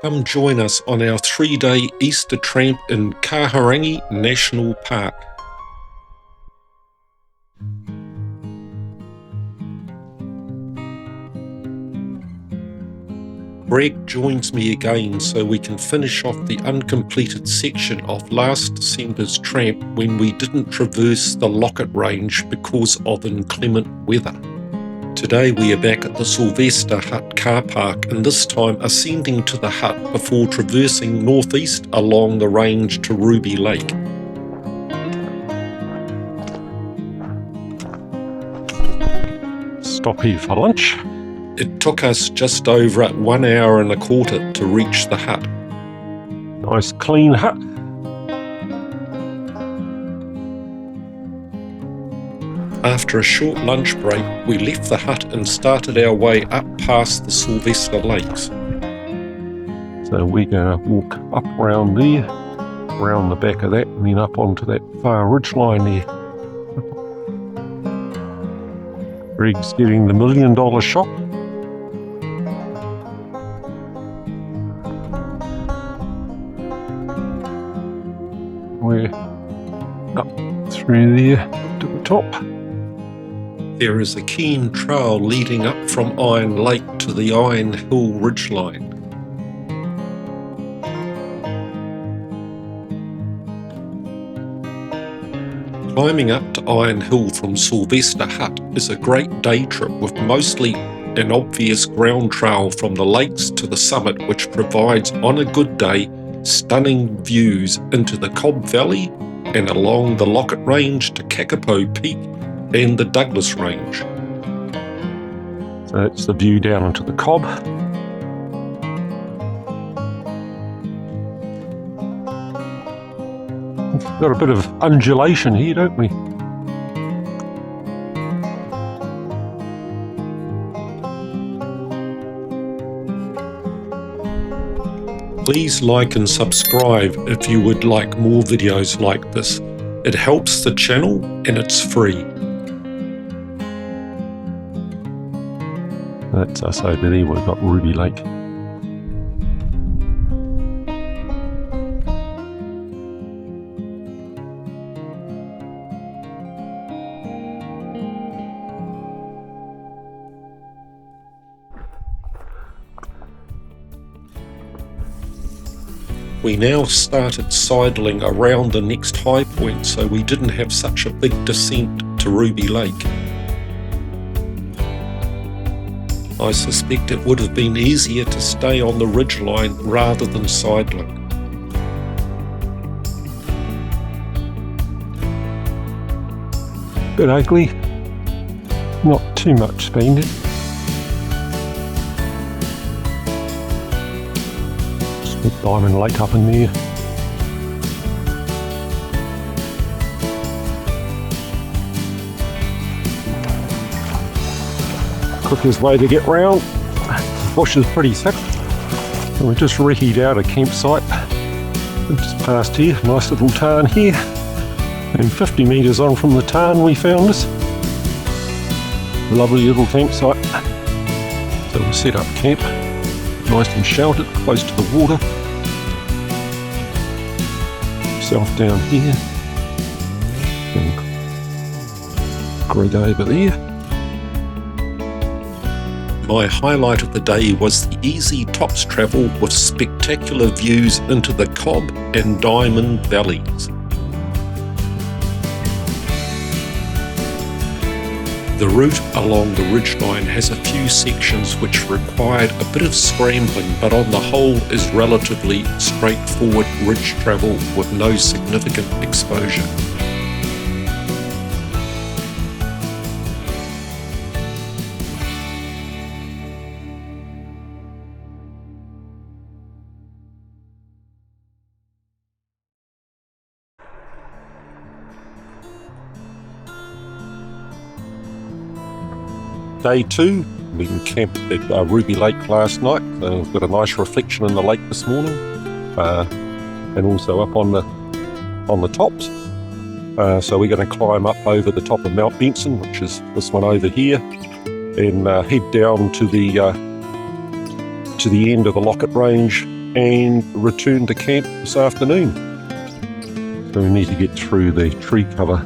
Come join us on our 3-day Easter tramp in Kahurangi National Park. Greg joins me again so we can finish off the uncompleted section of last December's tramp when we didn't traverse the Lockett Range because of inclement weather. Today we are back at the Sylvester Hut carpark, and this time ascending to the hut before traversing northeast along the range to Ruby Lake. Stop here for lunch. It took us just over 1 hour and a quarter to reach the hut. Nice clean hut. After a short lunch break, we left the hut and started our way up past the Sylvester Lakes. So we're going to walk up around there, around the back of that, and then up onto that far ridge line there. Greg's getting the $1 million shot. We're up through there to the top. There is a keen trail leading up from Iron Lake to the Iron Hill ridgeline. Climbing up to Iron Hill from Sylvester Hut is a great day trip with mostly an obvious ground trail from the lakes to the summit, which provides, on a good day, stunning views into the Cobb Valley and along the Lockett Range to Kakapo Peak and the Douglas Range. So that's the view down into the Cobb. We've got a bit of undulation here, don't we? Please like and subscribe if you would like more videos like this. It helps the channel and it's free. That's us over there. We've got Ruby Lake. We now started sidling around the next high point so we didn't have such a big descent to Ruby Lake. I suspect it would have been easier to stay on the ridgeline rather than sidling. Bit ugly. Not too much speed. Big Diamond Lake up in there. Quickest way to get round. The bush is pretty thick. And we just recce'd out a campsite. Just past here, nice little tarn here. And 50 metres on from the tarn we found this. Lovely little campsite. So we'll set up camp. Nice and sheltered, close to the water. Self down here. And Greg over there. My highlight of the day was the easy tops travel with spectacular views into the Cobb and Diamond valleys. The route along the ridgeline has a few sections which required a bit of scrambling, but on the whole is relatively straightforward ridge travel with no significant exposure. Day 2, we camped at Ruby Lake last night, so we've got a nice reflection in the lake this morning, and also up on the tops. So we're going to climb up over the top of Mount Benson, which is this one over here, and head down to the end of the Lockett Range and return to camp this afternoon. So we need to get through the tree cover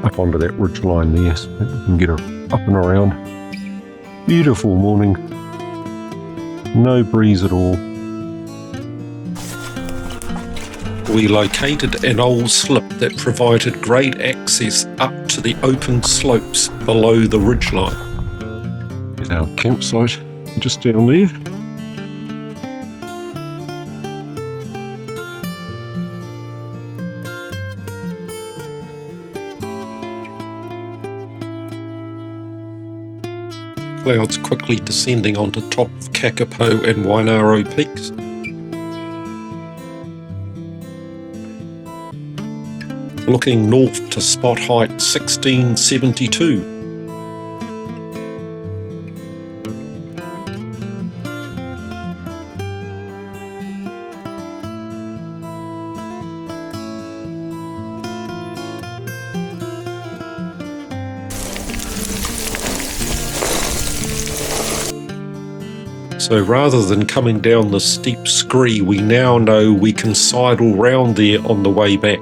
up onto that ridge line there so that we can get her up and around. Beautiful morning, no breeze at all. We located an old slip that provided great access up to the open slopes below the ridgeline. There's our campsite just down there. Clouds quickly descending onto top of Kakapo and Wainaro peaks. Looking north to spot height 1672. So rather than coming down the steep scree, we now know we can sidle round there on the way back.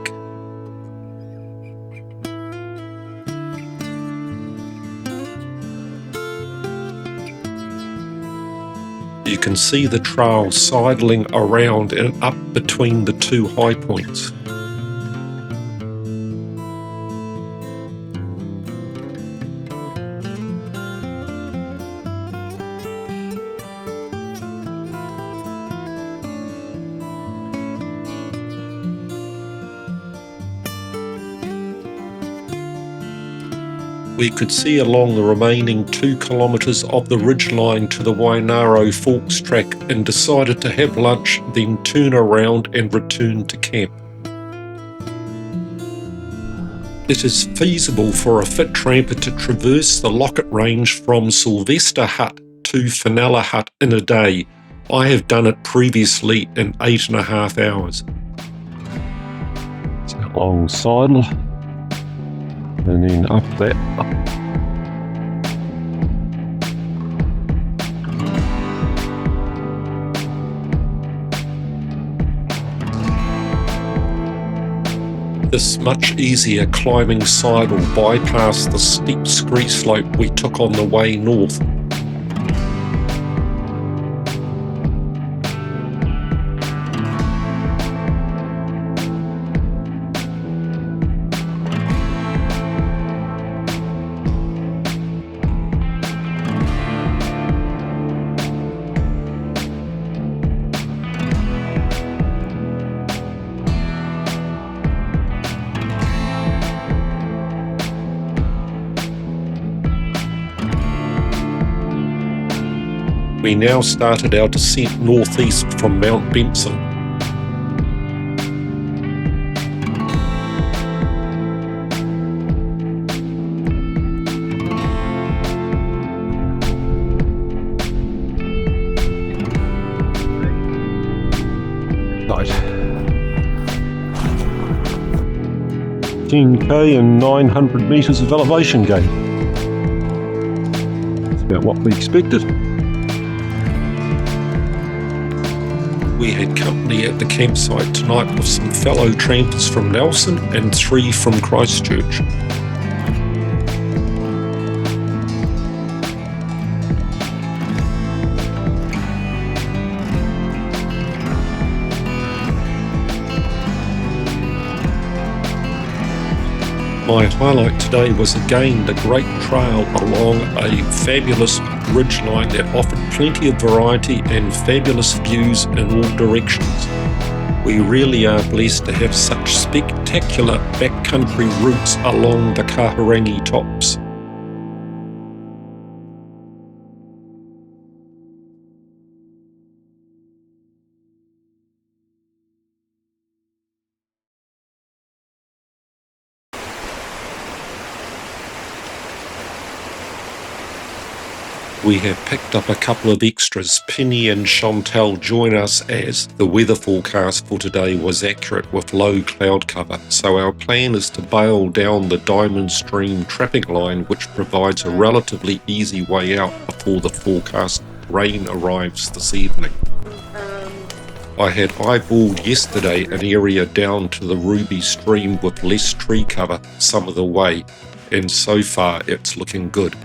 You can see the trail sidling around and up between the two high points. We could see along the remaining 2 kilometres of the ridgeline to the Wainaro Forks track and decided to have lunch, then turn around and return to camp. It is feasible for a fit tramper to traverse the Lockett Range from Sylvester Hut to Fenella Hut in a day. I have done it previously in 8.5 hours. It's a long sidle. And then up that. This much easier climbing sidle bypassed the steep scree slope we took on the way north. We now started our descent northeast from Mount Benson. Right. 10k and 900 metres of elevation gain. That's about what we expected. We had company at the campsite tonight with some fellow trampers from Nelson and 3 from Christchurch. My highlight today was again the great trail along a fabulous ridgeline that offered plenty of variety and fabulous views in all directions. We really are blessed to have such spectacular backcountry routes along the Kahurangi tops. We have picked up a couple of extras. Penny and Chantel join us as the weather forecast for today was accurate with low cloud cover, so our plan is to bail down the Diamond Stream trapping line, which provides a relatively easy way out before the forecast rain arrives this evening. I had eyeballed yesterday an area down to the Ruby stream with less tree cover some of the way, and so far it's looking good.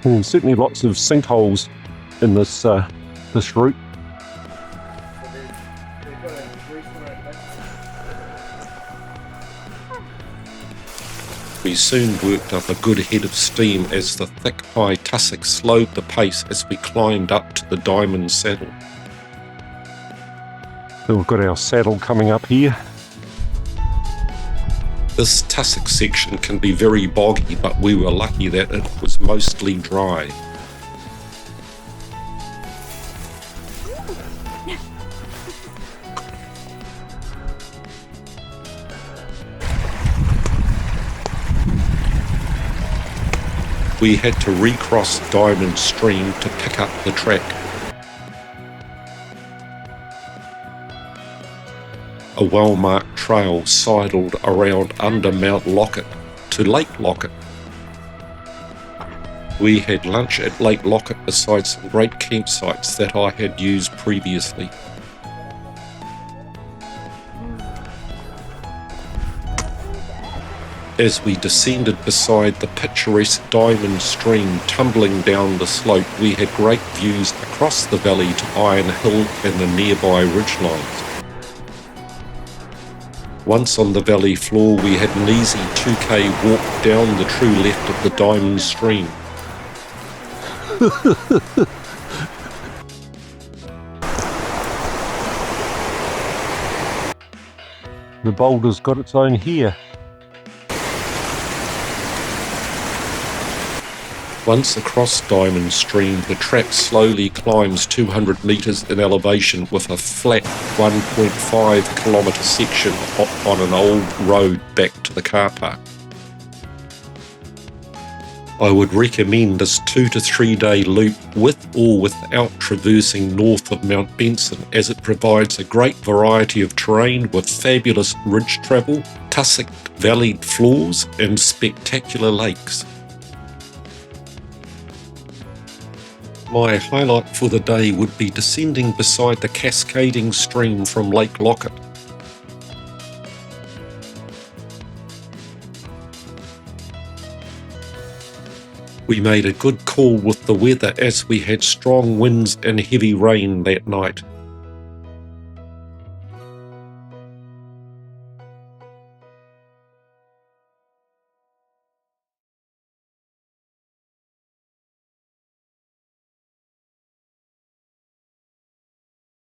Certainly lots of sinkholes in this route. We soon worked up a good head of steam as the thick high tussock slowed the pace as we climbed up to the diamond saddle. So we've got our saddle coming up here. This tussock section can be very boggy, but we were lucky that it was mostly dry. We had to recross Diamond Stream to pick up the track. A well-marked trail sidled around under Mount Lockett to Lake Lockett. We had lunch at Lake Lockett beside some great campsites that I had used previously. As we descended beside the picturesque Diamond Stream tumbling down the slope, we had great views across the valley to Iron Hill and the nearby ridgelines. Once on the valley floor, we had an easy 2k walk down the true left of the Diamond Stream. The boulder's got its own here. Once across Diamond Stream, the track slowly climbs 200 metres in elevation with a flat 1.5 kilometre section on an old road back to the car park. I would recommend this 2 to 3 day loop with or without traversing north of Mount Benson, as it provides a great variety of terrain with fabulous ridge travel, tussock valleyed floors and spectacular lakes. My highlight for the day would be descending beside the cascading stream from Lake Lockett. We made a good call with the weather as we had strong winds and heavy rain that night.